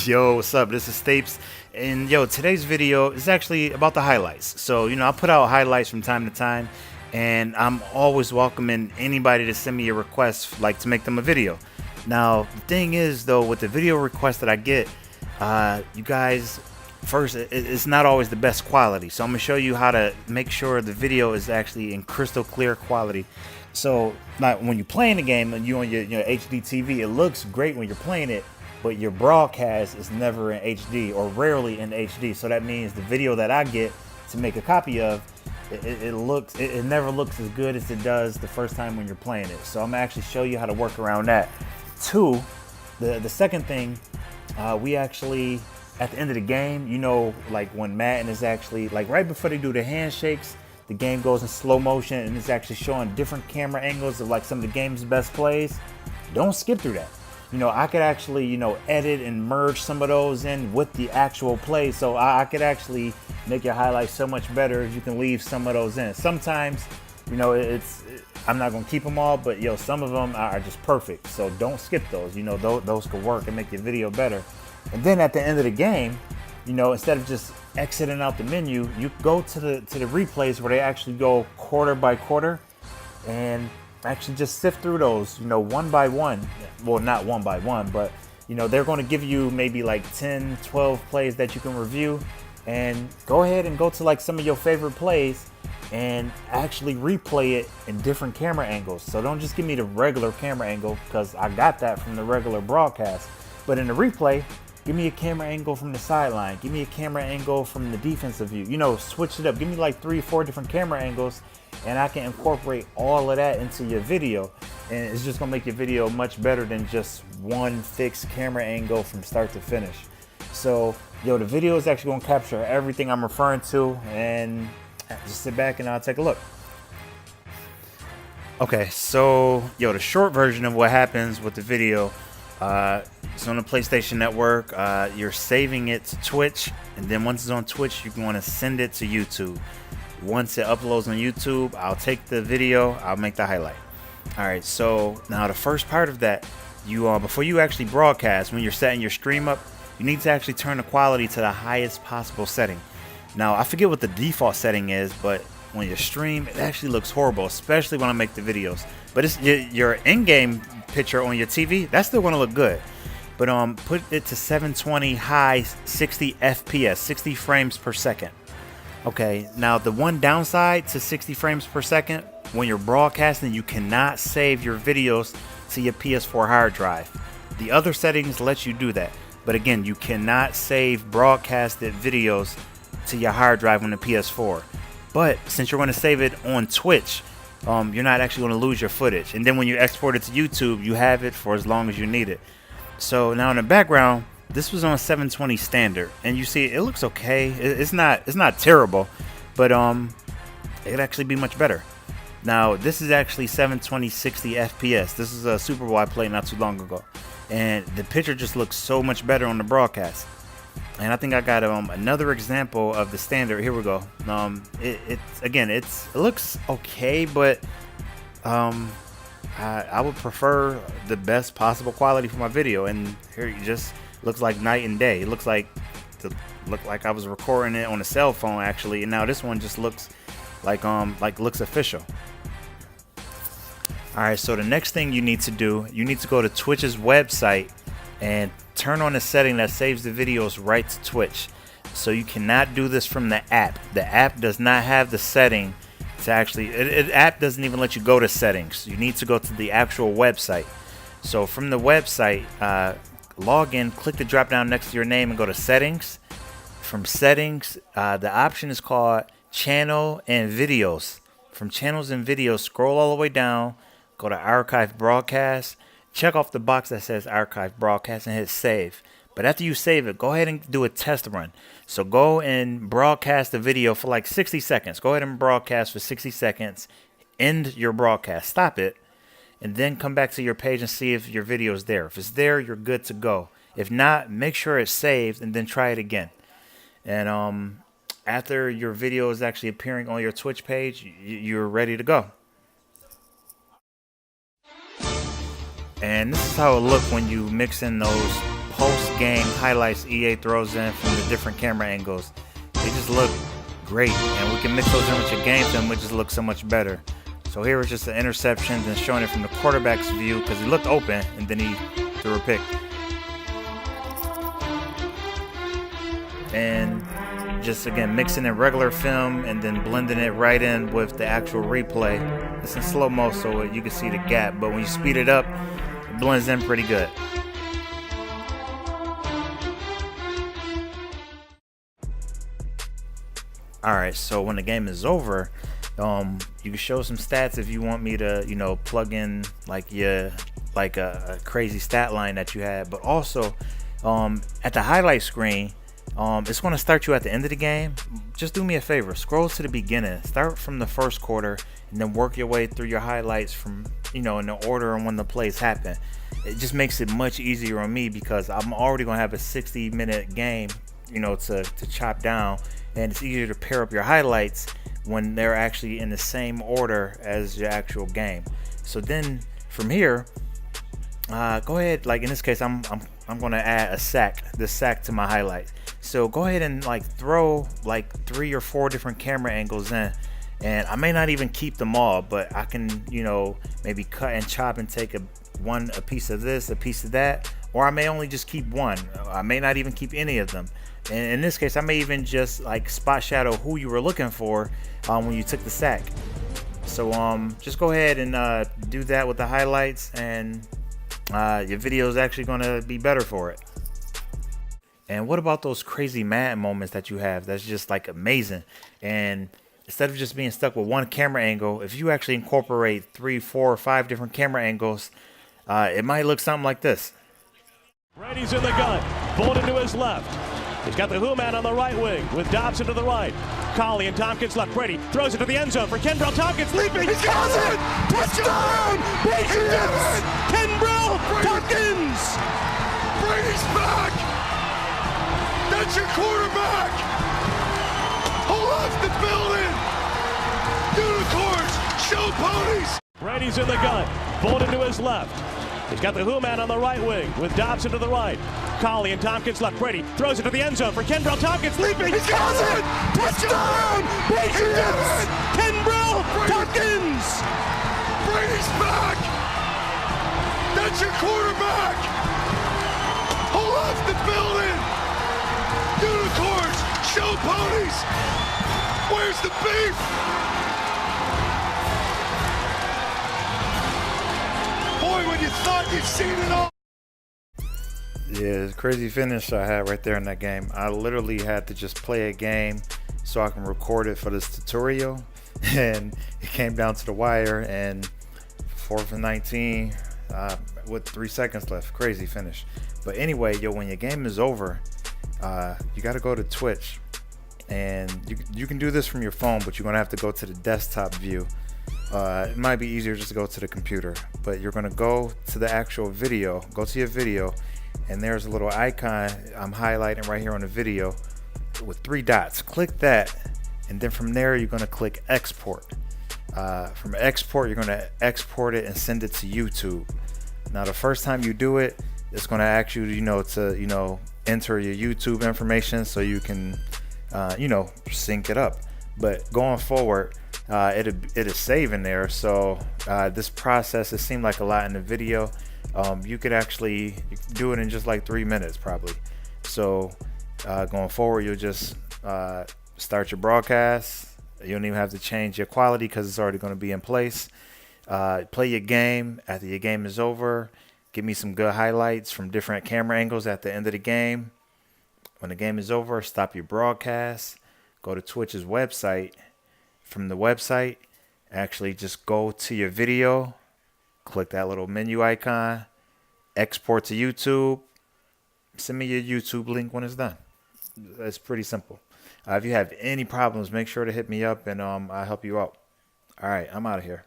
Yo, what's up? This is Stapes, and yo, today's video is actually about the highlights. So, I put out highlights from time to time, and I'm always welcoming anybody to send me a request, like to make them a video. Now, the thing is, though, with the video requests that I get, you guys, first, it's not always the best quality. So I'm gonna show you how to make sure the video is actually in crystal clear quality. So, like when you're playing the game and you on your HD TV, it looks great when you're playing it, but your broadcast is never in HD or rarely in HD. So that means the video that I get to make a copy of, it never looks as good as it does the first time when you're playing it. So I'm gonna actually show you how to work around that. Two, the second thing, we actually at the end of the game, like when Madden is actually like right before they do the handshakes, the game goes in slow motion and it's actually showing different camera angles of like some of the game's best plays. Don't skip through that. I could actually, edit and merge some of those in with the actual play. So I could actually make your highlights so much better if you can leave some of those in. Sometimes, I'm not going to keep them all, but some of them are just perfect. So don't skip those. Those could work and make your video better. And then at the end of the game, instead of just exiting out the menu, you go to the replays where they actually go quarter by quarter and actually just sift through those, one by one. Well, not one by one, but they're going to give you maybe like 10, 12 plays that you can review, and go ahead and go to like some of your favorite plays and actually replay it in different camera angles. So don't just give me the regular camera angle, because I got that from the regular broadcast, but in the replay, give me a camera angle from the sideline. Give me a camera angle from the defensive view. Switch it up. Give me like 3 or 4 different camera angles, and I can incorporate all of that into your video. And it's just gonna make your video much better than just one fixed camera angle from start to finish. So, the video is actually gonna capture everything I'm referring to, and just sit back and I'll take a look. Okay, so, the short version of what happens with the video, it's on the PlayStation Network. You're saving it to Twitch, and then once it's on Twitch, you want to send it to YouTube. Once it uploads on YouTube, I'll take the video, I'll make the highlight. All right, so now the first part of that, before you actually broadcast, when you're setting your stream up, you need to actually turn the quality to the highest possible setting. Now, I forget what the default setting is, but when you stream, it actually looks horrible, especially when I make the videos. But it's your in-game picture on your TV, that's still gonna look good. But put it to 720 high, 60 FPS, 60 frames per second. Okay, now the one downside to 60 frames per second, when you're broadcasting, you cannot save your videos to your PS4 hard drive. The other settings let you do that, but again, you cannot save broadcasted videos to your hard drive on the PS4. But since you're going to save it on Twitch, you're not actually going to lose your footage. And then when you export it to YouTube, you have it for as long as you need it. So now in the background, this was on 720 standard, and you see it looks okay. It's not terrible, but it could actually be much better. Now this is actually 720 60 FPS. This is a Super Bowl I played not too long ago, and the picture just looks so much better on the broadcast. And I think I got another example of the standard. Here we go. It looks okay, but I would prefer the best possible quality for my video. And here it just looks like night and day. It looks like I was recording it on a cell phone actually, and now this one just looks like looks official. All right, so the next thing you need to do, you need to go to Twitch's website and turn on the setting that saves the videos right to Twitch. So you cannot do this from the app. The app does not have the setting to actually, the app doesn't even let you go to settings. You need to go to the actual website. So from the website, log in, click the drop down next to your name and go to settings. From settings, the option is called channel and videos. From channels and videos, scroll all the way down, go to archive broadcast. Check off the box that says archive broadcast and hit save. But after you save it, go ahead and do a test run. So go and broadcast the video for like 60 seconds. Go ahead and broadcast for 60 seconds. End your broadcast. Stop it. And then come back to your page and see if your video is there. If it's there, you're good to go. If not, make sure it's saved and then try it again. And after your video is actually appearing on your Twitch page, you're ready to go. And this is how it looked when you mix in those post game highlights EA throws in from the different camera angles. They just look great, and we can mix those in with your games and it just look so much better. So here is just the interceptions and showing it from the quarterback's view because he looked open and then he threw a pick. And just again mixing in regular film and then blending it right in with the actual replay. It's in slow-mo so you can see the gap, but when you speed it up, it blends in pretty good. Alright, so when the game is over, you can show some stats if you want me to, plug in like a crazy stat line that you had, but also at the highlight screen, it's going to start you at the end of the game. Just do me a favor, scroll to the beginning, start from the first quarter, and then work your way through your highlights from in the order and when the plays happen. It just makes it much easier on me because I'm already going to have a 60-minute game to chop down, and it's easier to pair up your highlights when they're actually in the same order as your actual game. So then from here, go ahead, like in this case, I'm going to add this sack to my highlights. So go ahead and throw 3 or 4 different camera angles in, and I may not even keep them all, but I can maybe cut and chop and take a piece of this, a piece of that, or I may only just keep one. I may not even keep any of them. And in this case, I may even just spot shadow who you were looking for when you took the sack. So just go ahead and do that with the highlights, and your video is actually going to be better for it. And what about those crazy Madden moments that you have that's just amazing? And instead of just being stuck with one camera angle, if you actually incorporate 3, 4, or 5 different camera angles, it might look something like this. Brady's in the gun, Bolden to his left. He's got the Who Man on the right wing with Dobson to the right. Collie and Tompkins left. Brady throws it to the end zone for Kenbrell. Tompkins leaping. He's got it! Touchdown! Patriots! Kenbrell Tompkins! Brady's back! That's your quarterback! Who left the building? Unicorns! Show ponies! Brady's in the gun. Bolden to his left. He's got the Who Man on the right wing with Dobson to the right. Collie and Tompkins left. Brady throws it to the end zone for Kenbrell. Tompkins leaping. He's got it! Touchdown! Patriots! Kenbrell Tompkins! Brady's back! That's your quarterback! Who left the building? Unicorns! Show ponies! Where's the beef? Boy, when you thought you'd seen it all. Yeah, it's a crazy finish I had right there in that game. I literally had to just play a game so I can record it for this tutorial, and it came down to the wire, and 4th and 19 with 3 seconds left. Crazy finish. But anyway, when your game is over, you got to go to Twitch, and you can do this from your phone, but you're gonna have to go to the desktop view. It might be easier just to go to the computer, but you're gonna go to the actual video, go to your video, and there's a little icon I'm highlighting right here on the video with 3 dots. Click that, and then from there you're gonna click export. From export, you're gonna export it and send it to YouTube. Now the first time you do it, it's gonna ask you to enter your YouTube information so you can sync it up. But going forward, it is saving there. So this process, it seemed like a lot in the video. You could actually do it in just 3 minutes probably. So going forward, you'll just start your broadcast. You don't even have to change your quality because it's already going to be in place. Play your game. After your game is over, give me some good highlights from different camera angles at the end of the game. When the game is over, stop your broadcast. Go to Twitch's website. From the website, actually just go to your video, click that little menu icon, export to YouTube, send me your YouTube link when it's done. It's pretty simple. If you have any problems, make sure to hit me up, and I'll help you out. All right, I'm out of here.